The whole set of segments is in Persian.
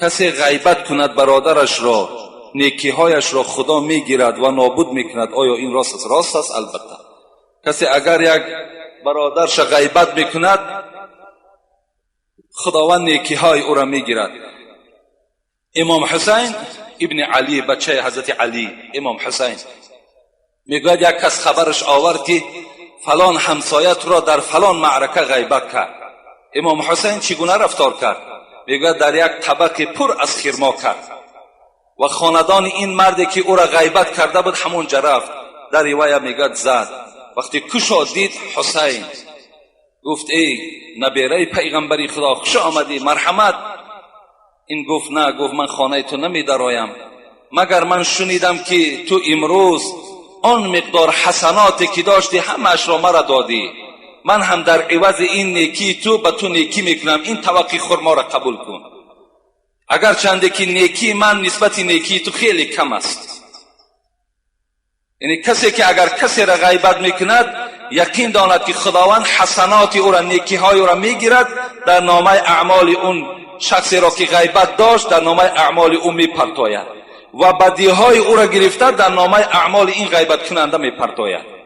کسی غیبت کند برادرش را، نیکیهایش را خدا میگیرد و نابود میکند. آیا این راست است؟ راست است. البته کسی اگر یک برادرش غیبت میکند، خداوند نیکیهای او را میگیرد. امام حسین ابن علی، بچه حضرت علی، امام حسین میگوید یک کس خبرش آورد که فلان همسایت را در فلان معرکه غیبت کرد. امام حسین چگونه رفتار کرد؟ میگوید در یک طبق پر از خرما کرد و خاندان این مردی که او را غیبت کرده بود همونجا رفت، در روایه میگوید زد. وقتی کشا دید حسین گفت ای نبیره پیغمبری خدا، خوش آمدی، مرحمت. این گفت نه، گفت من خانه تو نمی درایم مگر من شنیدم که تو امروز آن مقدار حسناتی که داشتی همش را مرا دادی، من هم در عوض این نیکی تو به تو نیکی میکنم، این طبق خرما را قبول کن. اگر چنده که نیکی من نسبت نیکی تو خیلی کم است. یعنی کسی که اگر کسی را غیبت میکند یقین داند که خداوند حسنات او را، نیکی های او را میگیرد، در نامه اعمال اون شخصی را که غیبت داشت در نامه اعمال او میپرتاید و بدی های او را گرفته در نامه اعمال این غیبت کننده میپرتاید.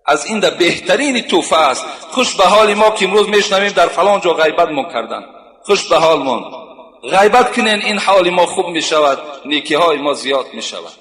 از این ده بهترین توفه است. خوش به حال ما که امروز میشنویم در فلان جا غیبت ما کردن، خوش به حال ما. غیبت کنین، این حال ما خوب میشود، نیکی های ما زیاد میشود.